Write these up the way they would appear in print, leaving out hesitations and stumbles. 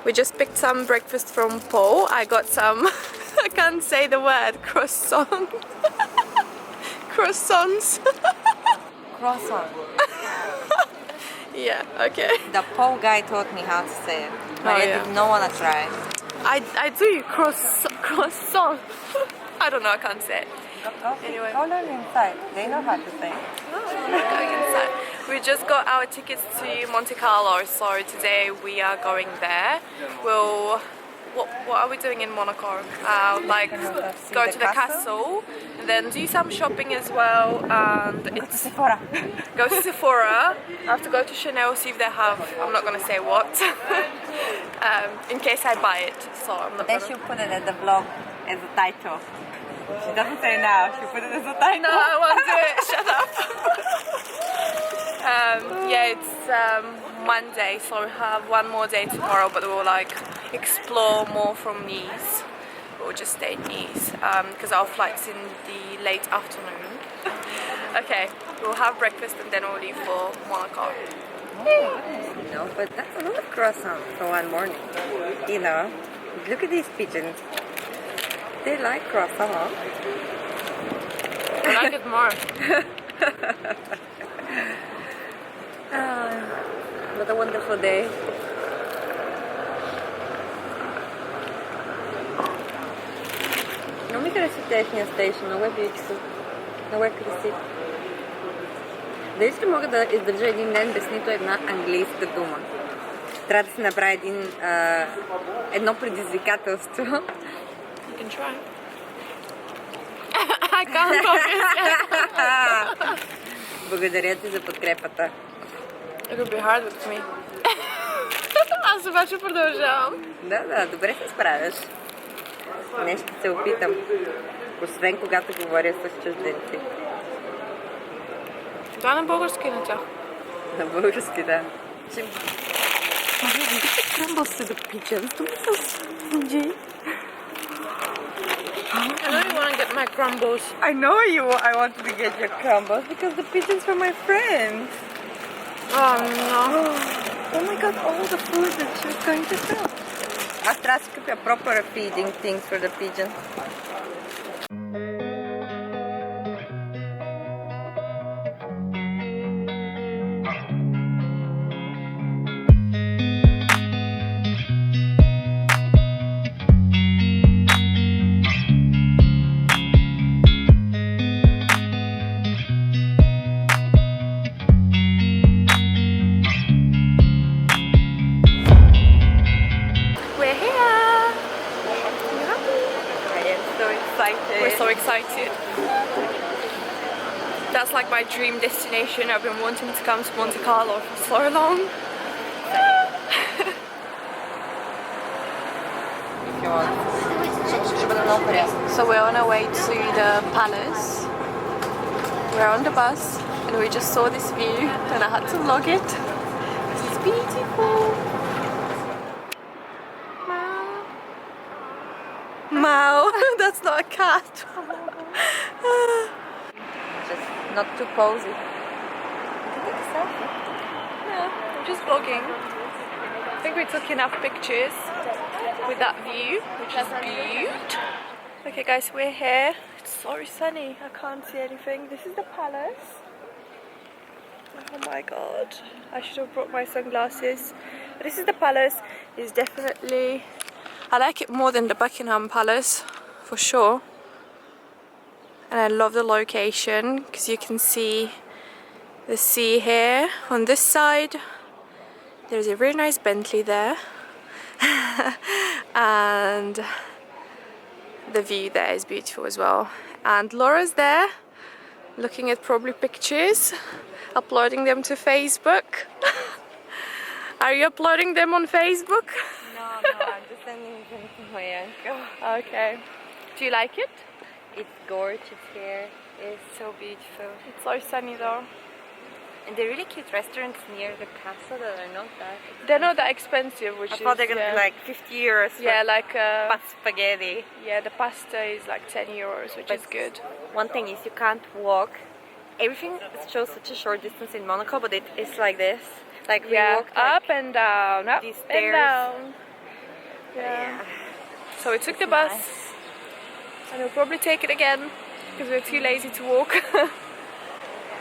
We just picked some breakfast from Paul. I got some, I can't say the word, croissant. Croissants. Croissant. Yeah, okay. The Paul guy taught me how to say it. But I yeah. did not want to try. I do croissant. I don't know, I can't say it. Anyway. Go learn inside. They know how to say it. Going inside. We just got our tickets to Monte Carlo, so today we are going there. We'll what are we doing in Monaco? Like go to the castle, and then do some shopping as well, and it's Sephora. go to Sephora. I have to go to Chanel, see if they have, I'm not gonna say what, in case I buy it, so I'm not Then gonna... she'll put it at the vlog as a title. She doesn't say now, she'll put it as a title. No, I won't do it, shut up. Yeah, it's Monday, so we have one more day tomorrow, but we'll like explore more from Nice. We'll just stay in Nice because our flight's in the late afternoon. Okay, we'll have breakfast and then we'll leave for Monaco. No, but that's a lot of croissant for one morning. You know, look at these pigeons. They like croissant. I like it more. What a wonderful day. Много ми хареса техния стейшн, много е beautiful. Много е красив. Дали ще мога да издържа един ден без нито една английска дума? Трябва да си направя едно предизвикателство. You can try. I can't obviously. Благодаря ти за подкрепата. It would be hard with me. Аз обаче продължавам. Да, добре се справяш. Не ще се опитам. Освен когато говоря с чужденци. Това на български на тях. На български, да. Crumbles to the pigeons. I know you want to get my crumbles. I know I wanted to get your crumbles because the pigeons were my friends. Oh no. Oh my god, all the food that she was going to sell. Аз трябва да си купя proper feeding things for the pigeons. We're so excited. That's like my dream destination. I've been wanting to come to Monte Carlo for so long. So we're on our way to the palace. We're on the bus and we just saw this view and I had to vlog it. It's beautiful. Mao. That's not a cat. Just not too posy. Yeah, I'm just vlogging. I think we took enough pictures with that view, which is beautiful. Okay guys, we're here. It's so sunny, I can't see anything. This is the palace. Oh my god, I should have brought my sunglasses. But this is the palace. It's definitely... I like it more than the Buckingham Palace, for sure. And I love the location, because you can see the sea here on this side. There's a very nice Bentley there. And the view there is beautiful as well. And Laura's there, looking at probably pictures, uploading them to Facebook. Are you uploading them on Facebook? No, I'm just sending them to my uncle. Okay. Do you like it? It's gorgeous here. It's so beautiful. It's so sunny though. And they're really cute restaurants near the castle that are not that expensive. They're not that expensive, which I thought they're gonna be like 50 euros for like spaghetti. yeah, the pasta is like 10 euros, which is good. One thing is you can't walk everything shows such a short distance in Monaco, but it's like this. Like we Yeah, walked like, up and down, up these and stairs. down. Yeah. So we took the bus, and we'll probably take it again because we're too lazy to walk.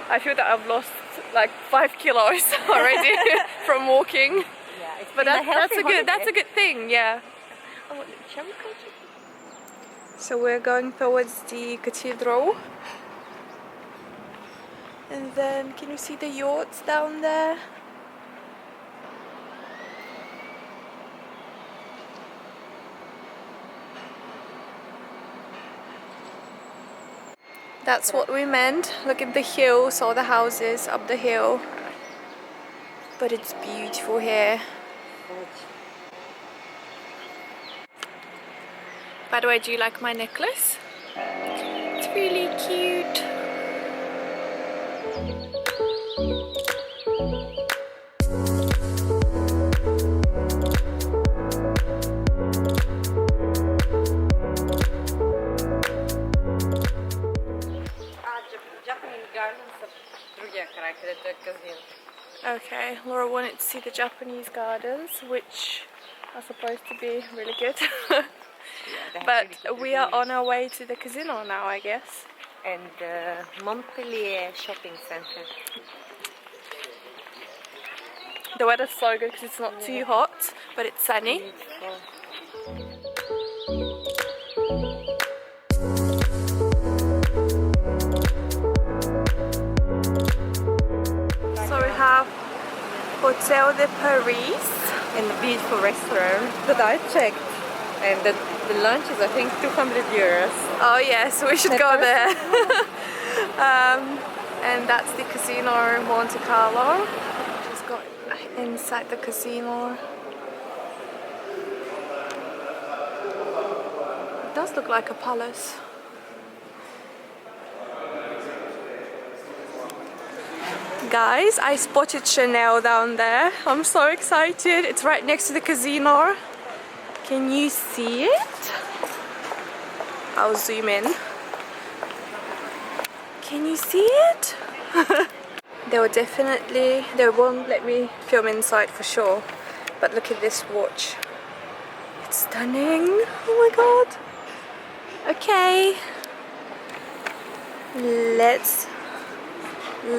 I feel that I've lost like 5 kilos already from walking. Yeah, it's But been a healthy that's a holiday. good thing, yeah. Oh, shall we go to... So we're going towards the cathedral. And then can you see the yachts down there? That's what we meant. Look at the hills, all the houses up the hill. But it's beautiful here. By the way, do you like my necklace? It's really cute. Japanese gardens са другия край, където е казино. Okay, Laura wanted to see the Japanese gardens, which are supposed to be really good. But we are on our way to the casino now, I guess. And the Montpellier shopping center. The weather's so good because it's not too hot, but it's sunny. So we have Hotel de Paris. And a beautiful restaurant that I checked. And the lunch is I think 200 euros. Oh yes, we should go there. And that's the casino in Monte Carlo. Just got inside the casino. It does look like a palace. Guys, I spotted Chanel down there. I'm so excited. It's right next to the casino. Can you see it? I'll zoom in. Can you see it? They won't let me film inside for sure. But look at this watch. It's stunning. Oh my god. Okay.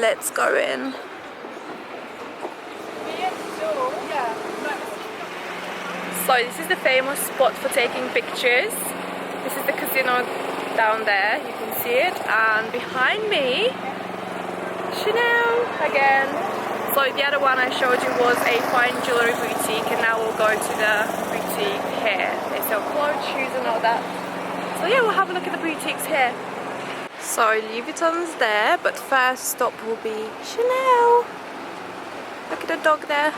Let's go in. So this is the famous spot for taking pictures. This is the casino down there, you can see it. And behind me, Chanel again. So the other one I showed you was a fine jewelry boutique, and now we'll go to the boutique here. They sell clothes, shoes and all that. So yeah, we'll have a look at the boutiques here. So Louis Vuitton's there, but first stop will be Chanel. Look at the dog there.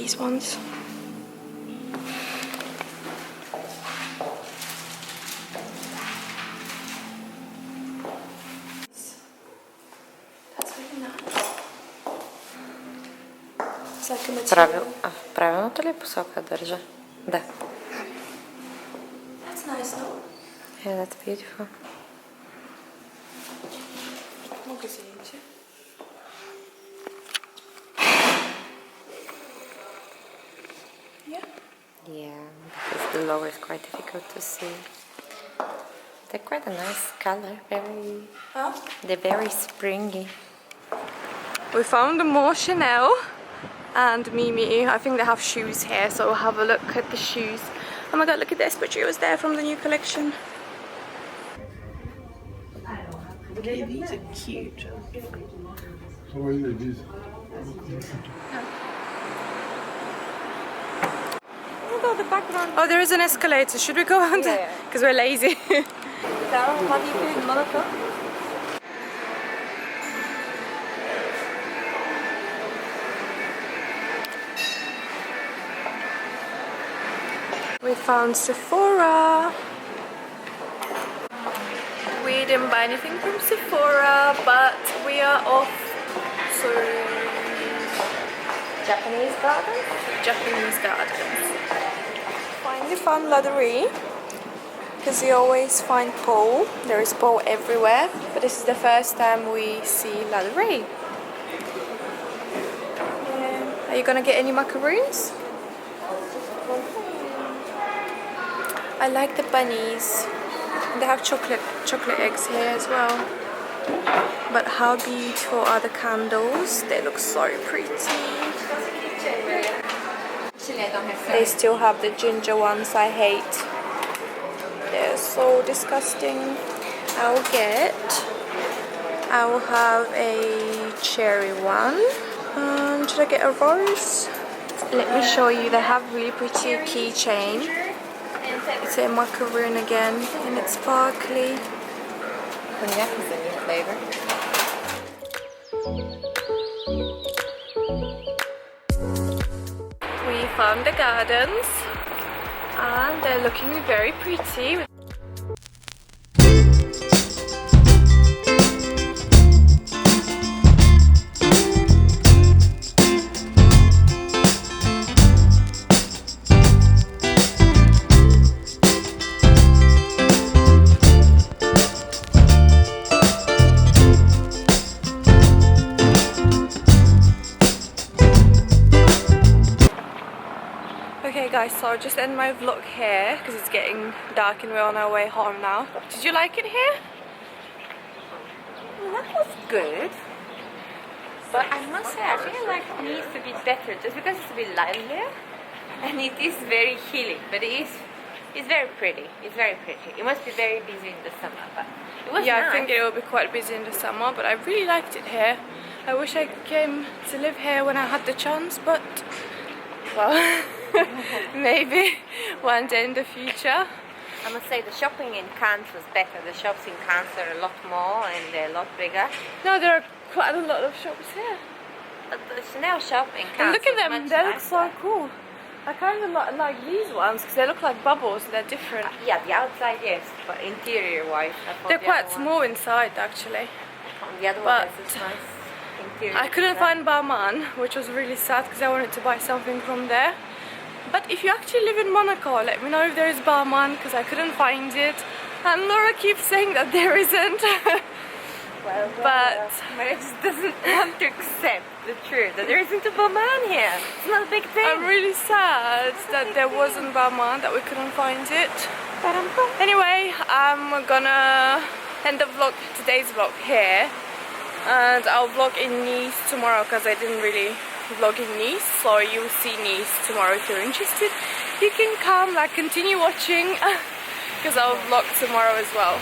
these ones. That's really nice. It's like a material. Правилното ли посока държа? Да. That's nice though. Yeah, that's beautiful. Магазинче. Yeah. Yeah, because the logo is quite difficult to see. They're quite a nice color, they're very springy. We found more Chanel and Mimi. I think they have shoes here, so we'll have a look at the shoes. Oh my god, look at this picture, was there from the new collection. Okay, these are cute. How are you, these? Oh, the background. Oh, there is an escalator. Should we go on? Yeah. Because we're lazy. Carol, how do you feel in Monaco? We found Sephora. We didn't buy anything from Sephora, but we are off to Japanese gardens? Japanese gardens. Finally found Laderie, because we always find pole. There is pole everywhere, but this is the first time we see Laderie. Yeah. Are you gonna get any macaroons? I like the bunnies. They have chocolate eggs here as well. But how beautiful are the candles? They look so pretty. They still have the ginger ones I hate. They're so disgusting. I will have a cherry one. Should I get a rose? Let me show you. They have really pretty keychain. It's a macaroon again, and it's sparkly. Cognac is a new flavor. We found the gardens, and they're looking very pretty. Okay guys, so I'll just end my vlog here because it's getting dark and we're on our way home now. Did you like it here? Well, that was good. But I must say, I feel like it needs to be better just because it's a bit livelier. And it is very healing, but it's very pretty. It's very pretty. It must be very busy in the summer, but it was Yeah, nice. I think it will be quite busy in the summer, but I really liked it here. I wish I came to live here when I had the chance, but well, maybe one day in the future. I must say the shopping in Cannes was better. The shops in Cannes are a lot more and they're a lot bigger. No, there are quite a lot of shops here. But the Chanel shop in And Cannes look at was them, much they look so nicer. cool. I kind of like these ones because they look like bubbles, they're different. Yeah, the outside, yes, but interior-wise, I thought They're the quite other small inside actually. One, the other but one is nice interior. I couldn't design. find Barman, which was really sad because I wanted to buy something from there. But if you actually live in Monaco, let me know if there is Barman because I couldn't find it. And Laura keeps saying that there isn't. But mariaxxd doesn't want to accept the truth that there isn't a Balmain here. It's not a big thing. I'm really sad that there wasn't Barman, that we couldn't find it. Anyway, I'm gonna end the vlog, today's vlog here. And I'll vlog in Nice tomorrow because I didn't really vlog in Nice. So you'll see Nice tomorrow if you're interested. You can come, like, continue watching because I'll vlog tomorrow as well.